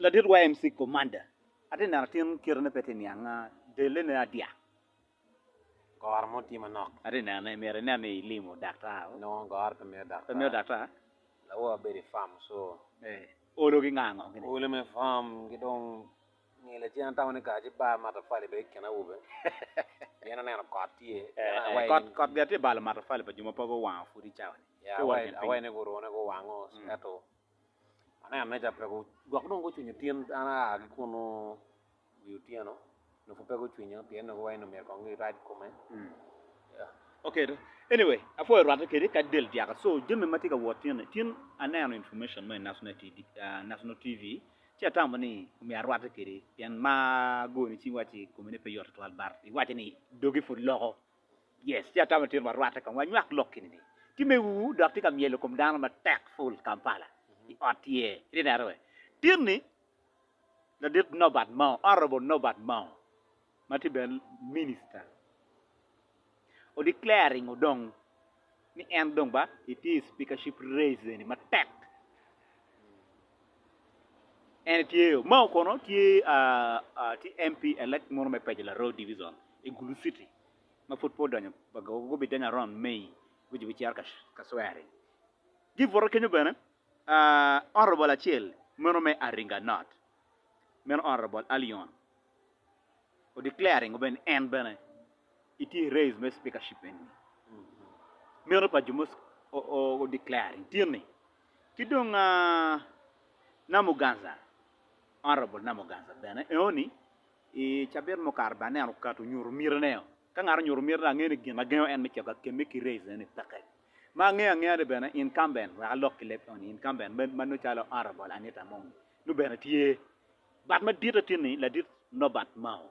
la dir YMC commander ate na tin kirne pete nyanga de le na dia Gar mo ti manok. ate na mere na me limo dakta No gar pe me dak. pe me dakta La wa be farm so. olo gi ngango ngene Ole me farm gidong ni le tian taw ne ka ji ba ma ta fale be kana ube. Yana na ko ti kot gati bal mar fale ba juma pa go wa fu di chawa ya awai ne go ro ne go wango ato. Ana me ja pe go gok dong go chu ni tien ana a ko no beauty no. No fu pe go chu ni tien no go wai no me ko ngi right ko me. Okay. Anyway, after rata kedi ka del dia so jemme mati ka wotin tin ana information my national TV ti ata mani mi arwata kedi yan ma go ni ti wati ko mene pe yor twal bar i wati ni dogi fu logo yes ti ata mati arwata kan wa nyak lokini ni ti me wu dakti kam yelo kom dan ma tek full kampala i otie ri na rewe tin ni the did no bad ma honorable no bad ma mati ben minister o declaring odong ni endong ba it is speakership raise ni matek and tie ma kono tie ti MP elect mono me pejla road division e gulu city ma football danyo ba go be danya ron may which are ka swearing give for kenyo bana honorable achel mono me aringa not men honorable alion o declaring ben end bana it is raise my speakership in mero pa jumus o declaring tirni kidong namuganza honorable namuganza bene eoni e chaber mo karbane anu katu nyur mirneo ka ngar nyur mirna ngene gina geo en mechaka keme ki raise ne pakai ma nge bene incumbent wa lock lep on incumbent ben manu chalo honorable Anita Among nu bene tie bat ma dita tirni la dit no bat mao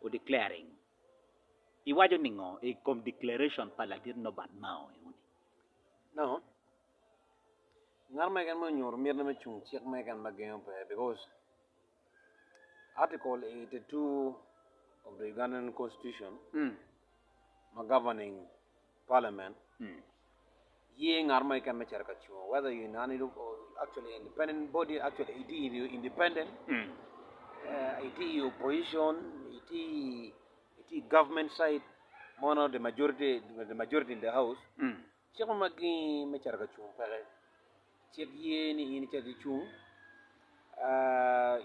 o declaring iwajo ningo e kom declaration pala dir no bad mao no ngar me gan mo nyor mir na me chung chek me gan mageng pe because article 82 of the Ugandan constitution ma governing parliament ye ngar me kan me charka chu whether you nani look or actually independent body actually it is independent it is opposition it is government side mono the majority in the house chek ma gi me charka chu pare chek ye ni charka chu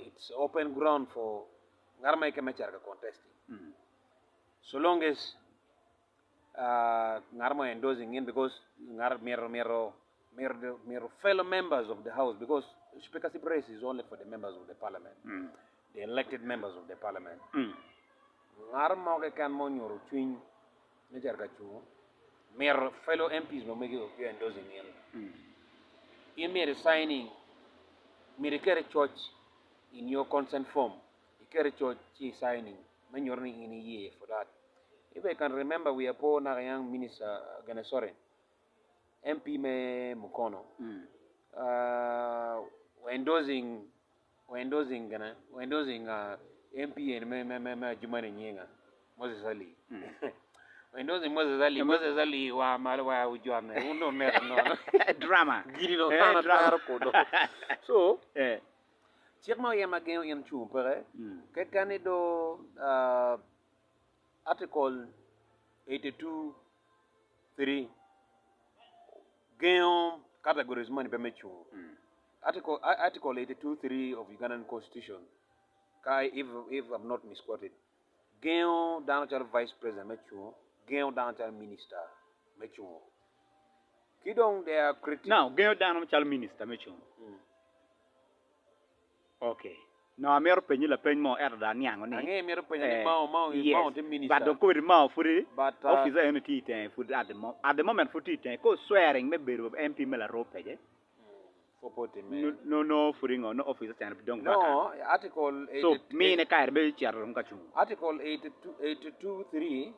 it's open ground for ngarmay ke me charka contesting so long as ngarmo endorsing in because ngar mero fellow members of the house because speakership race is only for the members of the parliament the elected members of the parliament ngar mo ke kan mo nyoro twin ne jarga chu mer fellow MPs mo megi of you endorsing in mere signing mere kere church in your consent form kere church signing man yorni in a year for that if I can remember we are poor na young minister Ganesore MP me Mukono endorsing MP and me Jumani Nyinga Moses Ali endorsing Moses Ali wa malwa ujuane uno mer no drama giri no kana taro kodo so chekma yema gen yen chu pare ke kanido article 82.3 gen categories money be mechu article 82.3 of Ugandan constitution kai if I'm not misquoted gen down to vice president mechu gen down to minister mechu kidong they are critical now gen down to minister mechu okay no amero penyi la penyi mo erda nyango ni ange mero penyi mau te minister but don't go mau furi officer unity ten for at the moment for ten ko swearing me beru MP me la rope je for pote me no furi no officer ten don't no article 8 so me ne kair be charum ka chu article 82.3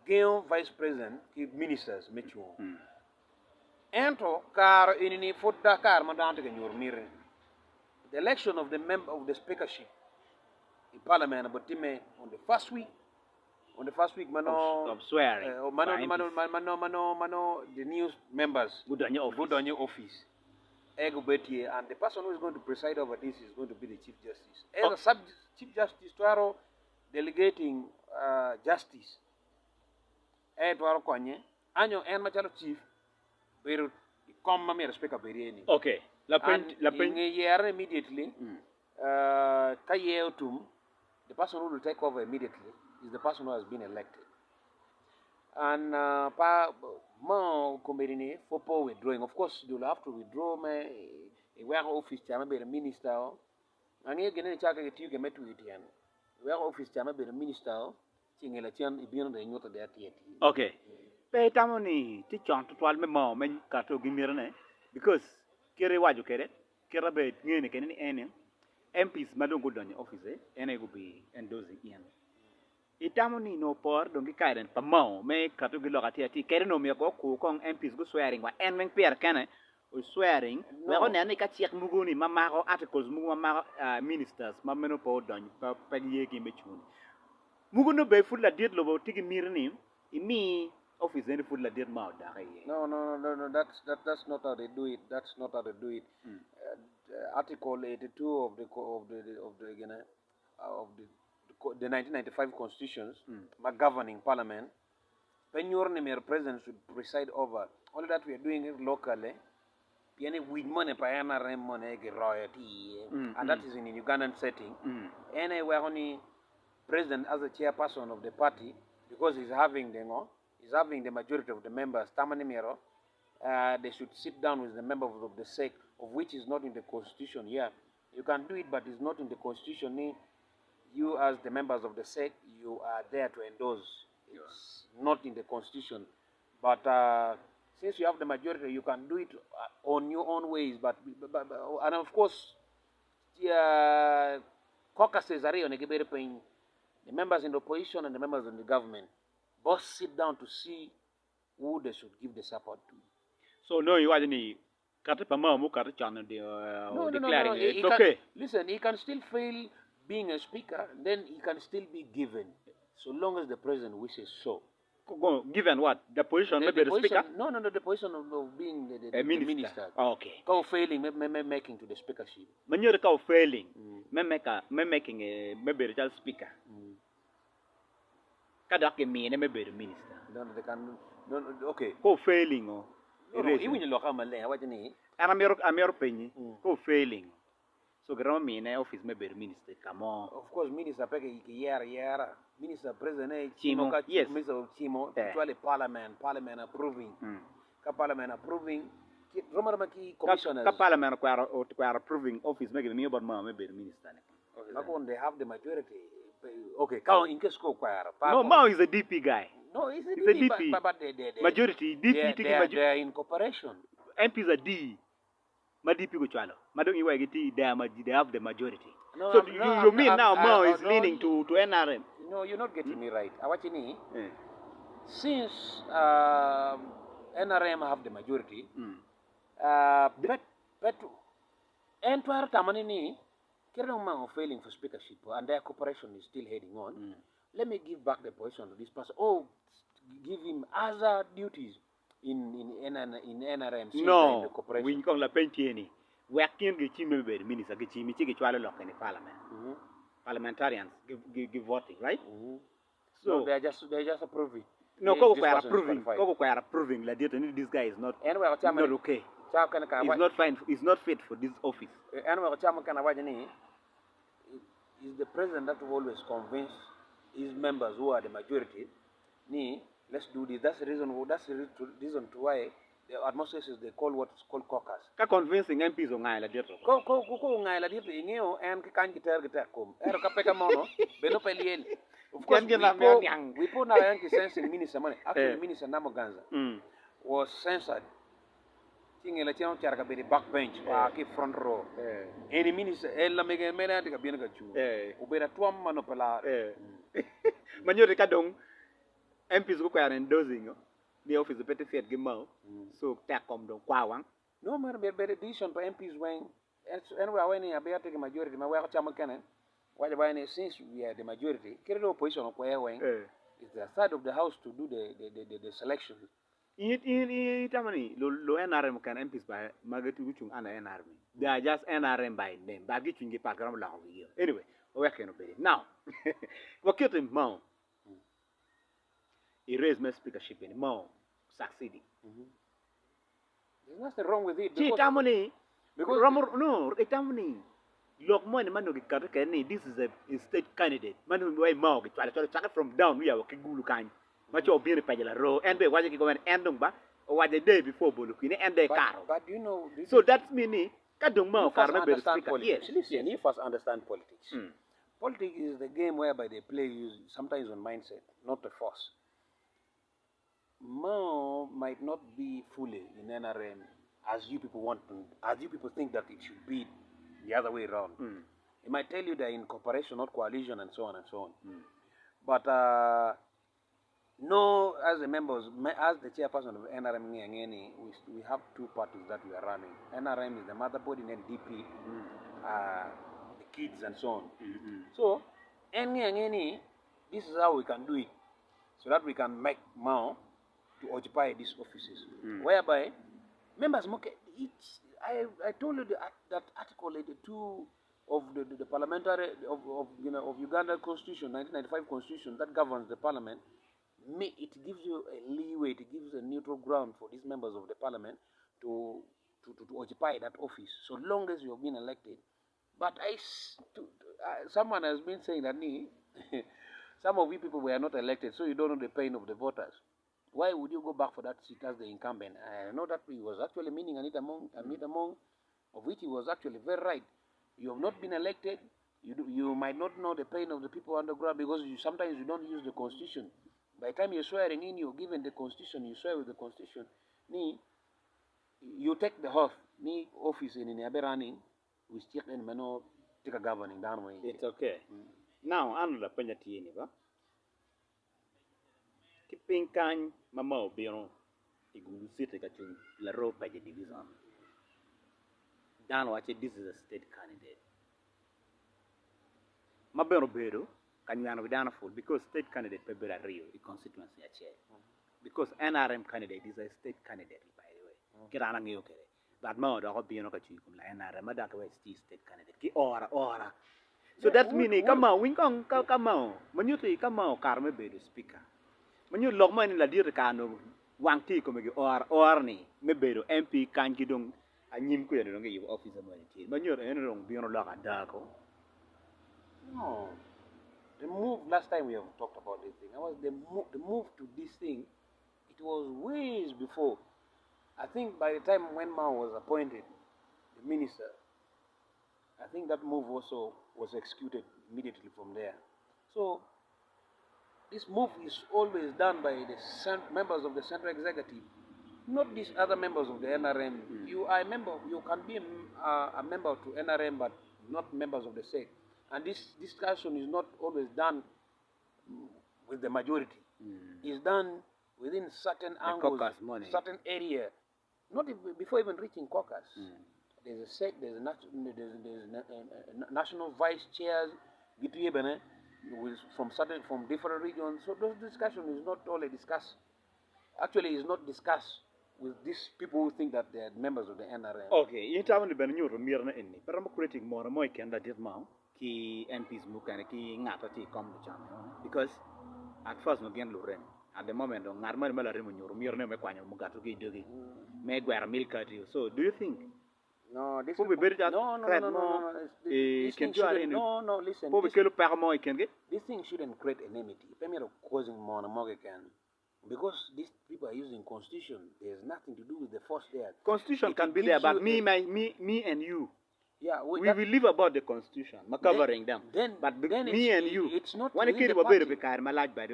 gen vice president ki ministers me chu ento kar inini fodda kar ma dante nyor mire the election of the member of the speakership in parliament but on the first week mano of swearing mano the new members good on your office ego beti, and the person who is going to preside over this is going to be the Chief Justice. As a sub Chief Justice, Tuaro delegating justice. Tuaro konye, anyo en machalo chief, pero come mami respect berieni. Okay. La year immediately, the person who will take over immediately is the person who has been elected. And more committee for withdrawing. Of course, you'll have to withdraw me. Where office chama be the minister. And here again, check it you get to it again. Where office chama be the minister. Chingela chan ibino the nyota de atieti. Okay. Pe tamoni ti chon to twal me mo men kato gimirne because kere waju kere be ngene kene ene MPs madongo donyo office ene go be endorsing ian. Itamoni no por dongi kaiden pa mo me kato gi lokati ati kere no me ko kong MPs go swearing wa en men per kene o swearing we go ne ka chiek muguni mamako articles mugu mamako ministers mameno po donyo pa yegi mechuni muguno be full la diet lobo tigi mirni imi office any full la diet ma da No, that's not how they do it. That's not how they do it. Article 82 of the 1995 constitutions, governing parliament, when your name president should preside over. Only that we are doing it locally. Piani with money pa NRM money royalty, and that is in a Ugandan setting. Anywhere only president as a chairperson of the party because he's having the majority of the members. Tamanimero, they should sit down with the members of the SEC, of which is not in the constitution. Yeah, you can do it, but it's not in the constitution. You, as the members of the SEC, you are there to endorse. It's not in the constitution, but since you have the majority, you can do it on your own ways. But and of course, caucuses are on the members in the opposition and the members in the government. Both sit down to see who they should give the support to. So no, you are any no, declaring it's okay. Listen, he can still fail being a speaker, then he can still be given, so long as the president wishes so. Given what? The position, maybe the speaker? No, the position of being the minister. Oh, okay. Go failing, making to the speakership. When you're failing, making maybe the speaker. Kadake me maybe the minister. No, they can. No, okay. Go failing or. Even you look at Malay, what you need. And I'm your opinion. Go failing. So ground me in office maybe the minister. Come on. Of course, minister peke year. Minister president Chimo. Yes. Minister Chimo. Actually, parliament approving. Parliament approving. Commissioners. Parliament are approving office maybe me about maybe the minister. They have the majority. Okay, count in case go No, Mao is a DP guy. No, he's a DP. But Majority DP they are in cooperation. MPs are D. Ma DP go chalo. Ma don't you they have the majority. No, so you mean now Mao is leaning to NRM? No, you're not getting me right. What you need, since NRM have the majority, but entire Tamanini, Kerama failing for speakership, and their cooperation is still heading on. Let me give back the position to this person. Oh, give him other duties in NRM. No, in the cooperation. We call la pentieni. We can't get him minister, get him to lock in the parliament. Parliamentarians give voting, right? So no, they're just approving. No, Koko are approving like this guy is not okay. He's not fine. He's not fit for this office. Is the president that will always convince his members who are the majority. Let's do this. That's the reason to why the administrators they call what is called caucus. Convincing MPs on Isla Dieto. Ngaila Dieto ingeo and can get come. Kapeka mono. Beno peliel. Of course, we put our young sensing minister money. Actually, Minister Namoganza was censored. Thing election charaka be the backbench, keep front row. Any minister, ella mega mena tika biena gachu. Ubera tuam manopela. Manyo kadong MPs go kwara endorsing the office the petty fiat gimao. So takom don kwawang. No man be decision for MPs when anyway when you be take majority, my way chama kenen. Why since we are the majority, carry the opposition of where when it's the side of the house to do the selection. Tamani, lo NRM can MPs by Margaret Wichung and NRM. They are just NRM by name. But getting the program long here. Anyway, we can obey. Now, what killed him, Mao? He raised my speakership in Mao, succeeding. There's nothing wrong with it. Because no, Tamani. Look, money, man, this is a state candidate. Man, way Mao, try to check from down. We are okay, good kind. Much of being a pajala row, and they was going to end them or what the day before Bulukine and they car. But you know, so that's meaning, Kaduma, understand politics. Yes. Listen, you first understand politics. Politics is the game whereby they play you sometimes on mindset, not the force. Mao might not be fully in NRM as you people want to, as you people think that it should be the other way around. It might tell you they're in cooperation, not coalition, and so on and so on. But no, as the members, as the chairperson of NRM, we have two parties that we are running. NRM is the mother body, and DP, the kids, and so on. So, this is how we can do it, so that we can make Mao to occupy these offices, whereby members. I told you that article 82 of the parliamentary of Uganda Constitution, 1995 Constitution that governs the parliament. It gives you a leeway, it gives a neutral ground for these members of the parliament to occupy that office, so long as you have been elected. But someone has been saying that some of you people were not elected, so you don't know the pain of the voters. Why would you go back for that seat as the incumbent? I know that he was actually meaning Anita Among, of which he was actually very right. You have not been elected. You might not know the pain of the people underground because sometimes you don't use the constitution. By the time you're swearing in, you're given the constitution, you swear with the constitution. You take the office in the running, we still take a governing down way. It's okay. Now, I'm not a penalty. Keeping kind, Mamma, Biron, Igulu City, La Ropa division. Dan watch it, this is a state candidate. Mabero Bedo. Can you understand full because state candidate Pebera Rio, the constituency chair. Because NRM candidate is a state candidate, by the way. Kirana Yoke. But more the hobby no kachikum la NRM Madaka is state candidate. Ki ora. So that means come on, wing on come on. When you come on, Carme be the speaker. When you log money in la dircano, Wang T come or ni, Mebedo, MP can you don't and you don't give office of money. When you're in wrong beyond log a darko. No. The move, last time we have talked about this thing, the move to this thing, it was ways before. I think by the time when Mao was appointed, the minister, I think that move also was executed immediately from there. So, this move is always done by the members of the Central Executive, not these other members of the NRM. You are a member, you can be a member to NRM, but not members of the state. And this discussion is not always done with the majority. It's done within certain angles, certain area. Not before even reaching caucus. There's a set, there's national vice chairs, from different regions. So those discussion is not only discussed. Actually, it's not discussed with these people who think that they are members of the NRM. Okay, you tell me when you're mirror in but I'm creating more and more can that did now. Ki MPs mukana ki ngata ti come the channel because at first no gen loren at the moment on ngarma mala remo nyoro mirne me kwanya mugato ki dogi me gwara milka ti so do you think no this will be better no listen this thing shouldn't create enmity pemero causing more can because these people are using constitution. There's nothing to do with the force there. Constitution can be there, but me and you. Yeah, we will live about the constitution, covering them. But me and you, it's not when within the party.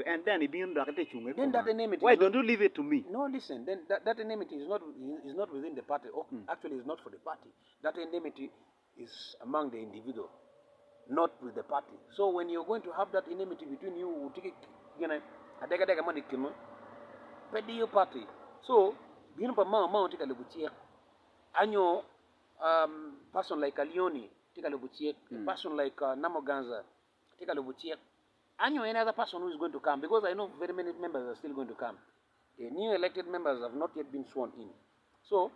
And then that enmity. Why don't you leave it to me? No, listen. Then that enmity is not within the party. Actually, it's not for the party. That enmity is among the individual, not with the party. So when you're going to have that enmity between you, your party. So, being a man, take a look at you. Person like Alioni, take a look at person like Namoganza, take a look at any other person who is going to come because I know very many members are still going to come. The new elected members have not yet been sworn in. So,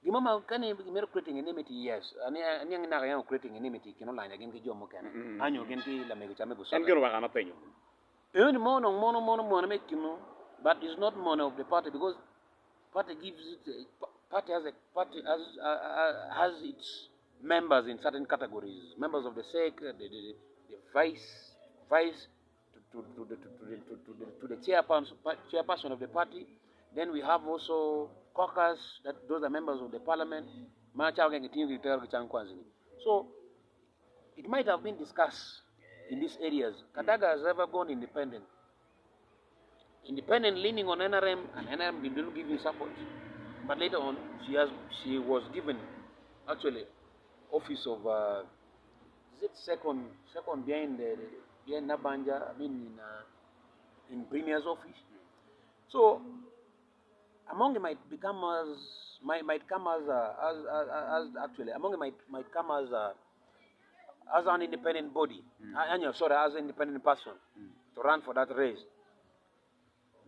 the mama can be creating enmity, yes. And young Nagayan creating enmity, can line again to Jomo Can. And you can kill a Megachame. And get an opinion. Earn mono, make you know, but it's not mono of the party because party gives it, party has its members in certain categories. Members of the SEC, the vice to the chairperson of the party. Then we have also caucus, that those are members of the parliament. So it might have been discussed in these areas. Kadaga has ever gone independent. Independent leaning on NRM, and NRM didn't give him support. But later on, she was given actually office of second behind Nabanja, I mean in Premier's office. So Among might become might come as an independent body. As an independent person to run for that race.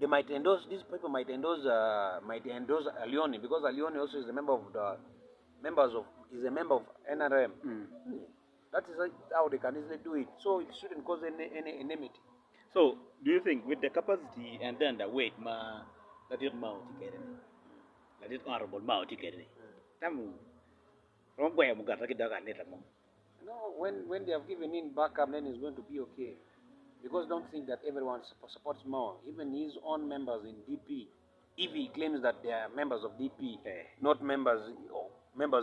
They might endorse, these people might endorse Alioni, because Alioni also is a member of is a member of NRM. That is how they can easily do it. So it shouldn't cause any enmity. So do you think with the capacity and then the weight, that it mount together, that it honorable mount together? From where we got Anita Among. No, when they have given in backup, then it's going to be okay. Because don't think that everyone supports Mao. Even his own members in DP, if he claims that they are members of DP, not members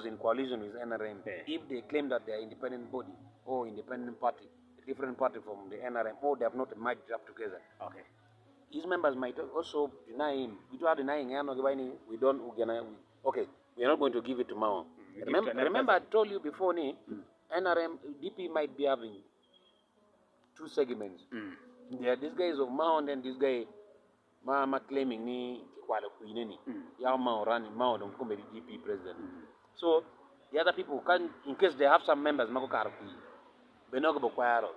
in coalition with NRM, if they claim that they are independent body or independent party, a different party from the NRM, or they have not merged up together, his members might also deny him. We are denying him. We are not going to give it to Mao. Remember, I told you before, NRM, DP might be having two segments. There, this guy is of Mao, and then this guy, Mama claiming ni kwala kuineni. Ya Mao running Mao don't come the DP president. So the other people can, in case they have some members, mako karpi. Benogo bokwaro.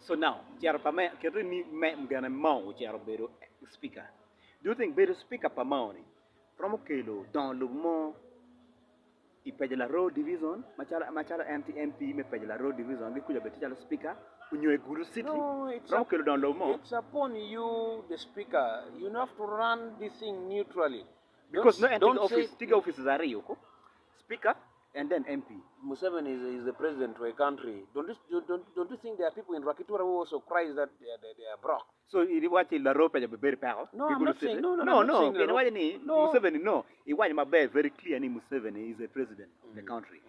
So now, Jarpame, Kerni Gana Mao, Jarobero speaker. Do you think better speaker per Mao? From Kelo, dans le monde, il paye la road division, Machala anti-MP, me paye la road division, we could have a speaker. No, it's upon you, the speaker. You have to run this thing neutrally. Because no offices are Ryoko. Speaker and then MP. Museveni is the president of a country. Don't you think there are people in Rakitura who also cry that they are broke? So you watch the rope of very power? No, I'm not saying no. Museveni, no. You watch my bed very clear. Museveni is the president of the country.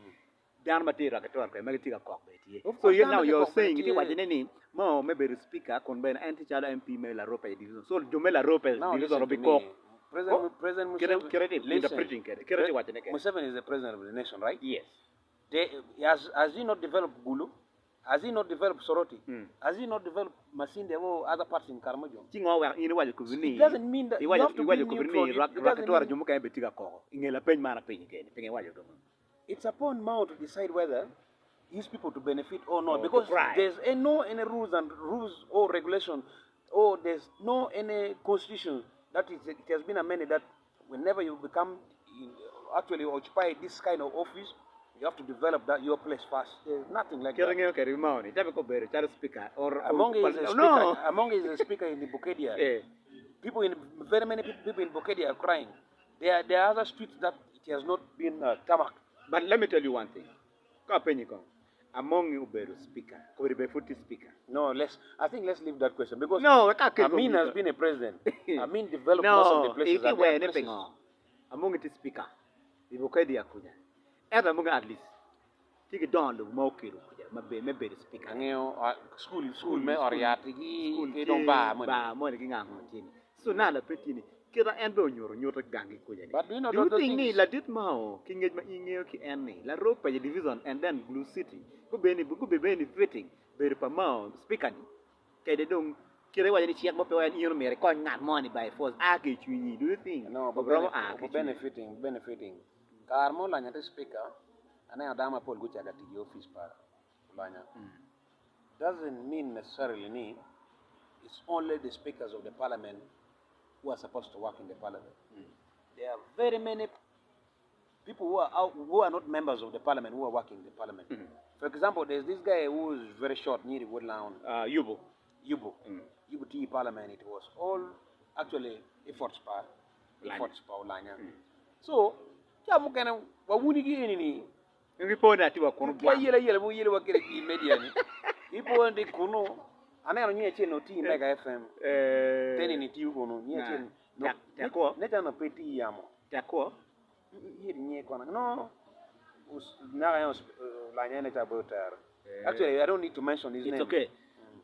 So you're saying it Mao maybe the speaker combine anti-child MP me la rope division. So do me la rope division of the President Museveni is the president of the nation, right? Yes. Has he not developed Gulu? Has he not developed Soroti? Has he not developed Masinde or other parts in Karamojo? It doesn't mean that you have to be neutral. It's upon Mao to decide whether his people to benefit or not, because there's no any rules or regulation, or there's no any constitution that it has been amended that whenever you become actually occupy this kind of office, you have to develop that your place first. There's nothing like that. Among is a speaker in the Bukedia. People very many people in Bukedia are crying. There are other streets that it has not been tarmac. But let me tell you one thing. Among you better speaker, speaker. No, I think let's leave that question, because Amin has been a president. Amin developed most of the places. Among it is speaker. The Bukedia kuja. Among at least. Take it down the Mokiro kuja. Maybe the speaker. School me oriatigi ke don't ba money so now the petini. But do you think ni la dit Mao ki ngej ma ingeo ki enni la rope pa division and then Blue City go be benefiting be pa Mao speaker ni kay de dong kire wa ni chiak mo pe wa ni mere ko ngat money by force a ke chuni. Do you think no but benefiting karmo la nyate speaker ana adama pol go chaga ti office para banya doesn't mean necessarily it's only the speakers of the parliament who are supposed to work in the parliament. There are very many people who are not members of the parliament who are working in the parliament. For example, there's this guy who is very short near the Woodland. Yubo. Yubo T parliament. It was all actually efforts by Lanya. So, jamu kana wawuni gini. Report that you are going to yele wa kile ki media ni. Ipo ndi kuno. Ana no nye cheno T Mega FM. Teni ni T kuno nye cheno. Tako. Neta na peti yamo. Tako. Yiri nye kwana. No. Actually, I don't need to mention his name. It's okay.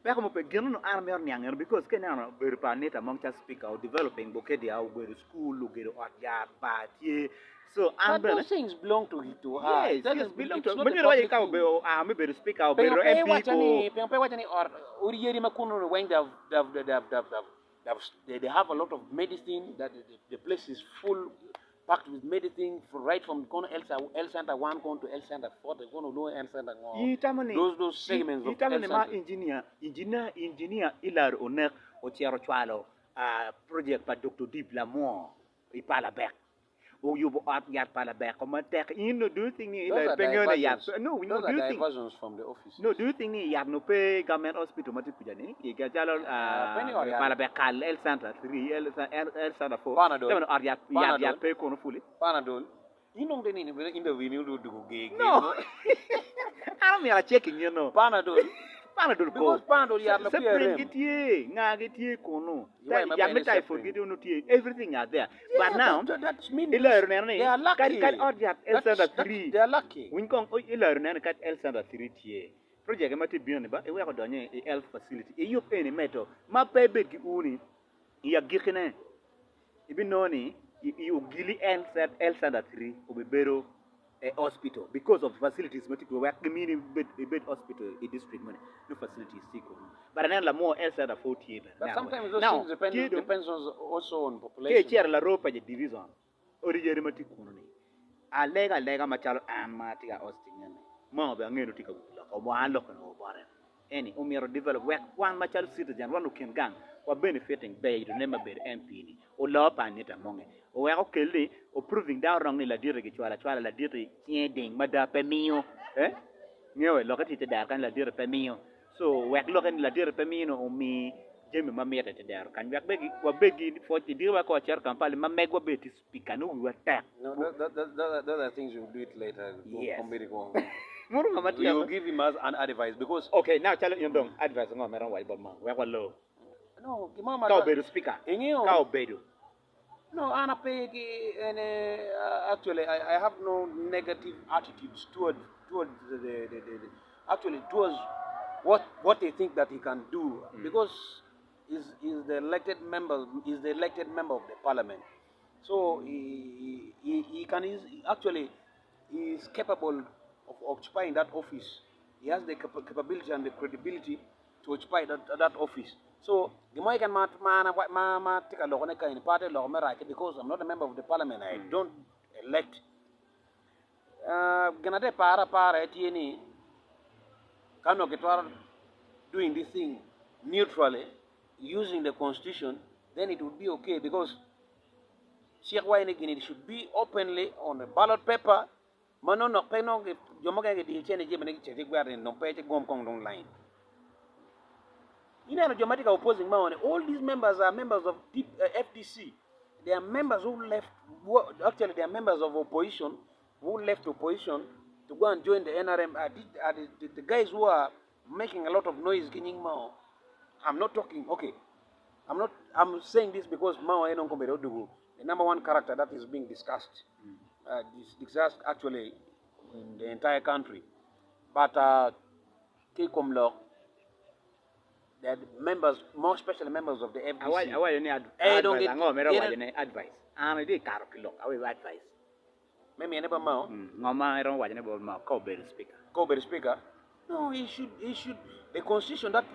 Back on the beginning, I'm young because Kenya very Anita Among speaker or developing Bokedia, go to school, look at art yard, but yeah. So I'm those things belong to her. Yes, yes, belong to when you're like I'm a better speaker, or better MP. They have a lot of medicine. That the place is full. Packed with medicine right from L Center 1 going to L Center 4, they're going to do L Center 1. Those segments of L Center. Engineer ilar onek o tiaro chwalo project pa Dr. Deep Lamont ipala back. O yubo art yard pala back. O matek no do you think ilar pengona yard. No, we those are diversions from the office. No, do you think yard no pay government hospital mati kujani? Iga jalo pala back L Center 3 L Center 4. Panadol. Yard pay kono fully. Panadol. You know the name in the venue do gig. No. I'm here checking, you know. Panadol. Panadol because Panadol yard no pay. Ngagetiye kono. Ya forget you no tie. Everything are there. But now that's mean they are lucky. L Center 3. They are lucky. When come kat L Center 3 tie. Project mati bione ba e we ko donye health facility. E yo pay ni meto. Ma pay be gi uni. Ya gikene. Ibi noni you gili L Center 3 obebero hospital because of facilities mati ko work meaning bed hospital in district money. No facilities siko. But then la more L Center 4 tie. But sometimes those things depends also on population. Ke tiara la ropa je division. Origere mati kuno ni. Alega machalo amati ga hosting ne. Mo be ngeno tika la ko mo alo ko no bare. Any umiro develop work one machalo citizen one can gang wa benefiting bay to never be MP ni. O law pa Anita Among. O we ko kele o proving down wrong ni la dire ke chwala la dire ding mada pe mio. Ngewe lokati te dar kan la dire pe mio. So we lokati la dire pe mio o mi jemi mameta te dar kan begi wa begi for ti dire ko cher kampale mamego beti speaker no we attack. No, those are things you'll do it later. Yes. We will give him as an advice because okay now tell you don't advice ngo meron wa ibon ma we ko low. No, kimama ka bedu speaker. Ka bedu. No, actually, I have no negative attitudes towards what they think that he can do because he's the elected member of the parliament. So he is capable of occupying that office. He has the capability and the credibility to occupy that office. So the more can take a look in party because I'm not a member of the parliament. I don't elect. Ganade para TNE cannot get doing this thing neutrally using the constitution, then it would be okay because it should be openly on the ballot paper. Mano no peno jomoga get the change no pay gom kong line. You know, the opposing money. All these members are members of FDC. They are members who left. Actually, they are members of opposition who left opposition to go and join the NRM. The guys who are making a lot of noise, getting Mao. I'm not talking. Okay, I'm saying this because Mao is the number one character that is being discussed. Discussed actually in the entire country. But Kekom Law. The members, more especially members of the FDC. I want any advice. I'm a bit I will advise. Maybe I never know. I don't want to call better speaker. Call better speaker. No, he should. The constitution that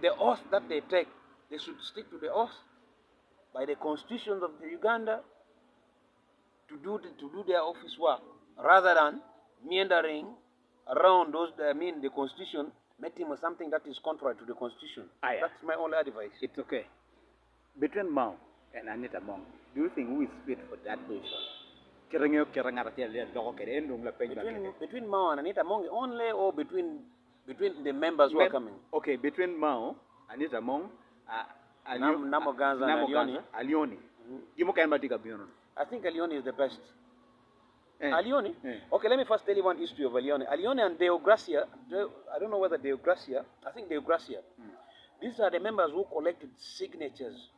the oath that they take, they should stick to the oath by the constitutions of the Uganda to do their office work rather than meandering around the constitution. Met him with something that is contrary to the constitution. That's my only advice. It's okay. Between Mao and Anita Among. Do you think who is fit for that position? Between Mao and Anita Among only, or between the members who are coming? Okay, between Mao, Anita Among, Namoganza and Alioni. I think Alioni is the best. Alioni? Okay, let me first tell you one history of Alioni. Alioni and Deogracia, I don't know whether Deogracia, I think Deogracia. These are the members who collected signatures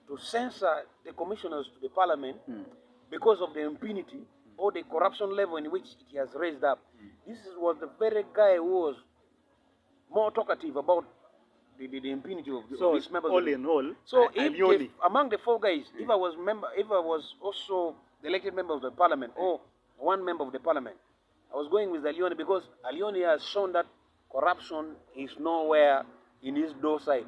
to censor the commissioners to the parliament because of the impunity or the corruption level in which it has raised up. This was the very guy who was more talkative about the impunity of these members. All in all, so if among the 4 guys, if I was also the elected member of the parliament or one member of the parliament, I was going with Alioni because Alioni has shown that corruption is nowhere in his door side.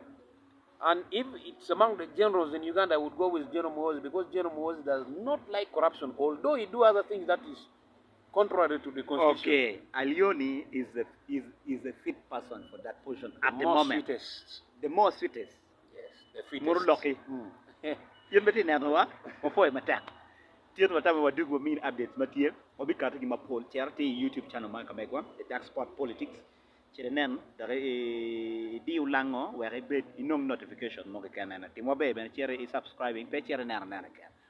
And if it's among the generals in Uganda, I would go with General Muhoozi because General Muhoozi does not like corruption, although he do other things that is contrary to the constitution. Okay, Alioni is a fit person for that position at the moment. Sweetest. The more sweetest. Yes, the fittest. More lucky. Yen beti nanawa, mafoi matak. Tiyan watama wadugu mean updates matiye. Obi kata gima poll charity YouTube channel man kamekwa. The Dark Spot Politics. Chirenen dari di ulango where bet inong notification mo kana timo be ben chere I subscribing pe chere nana kan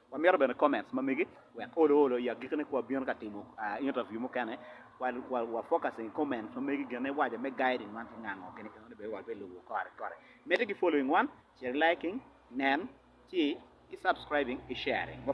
wa mero ben comments mamigi we olo ya gikene ko bion ka timo interview mo kana wa focusing comments mamigi gane waja me guiding man ngango kene kan be wa be lu kore mete gi following one share liking nan chi I subscribing I sharing wa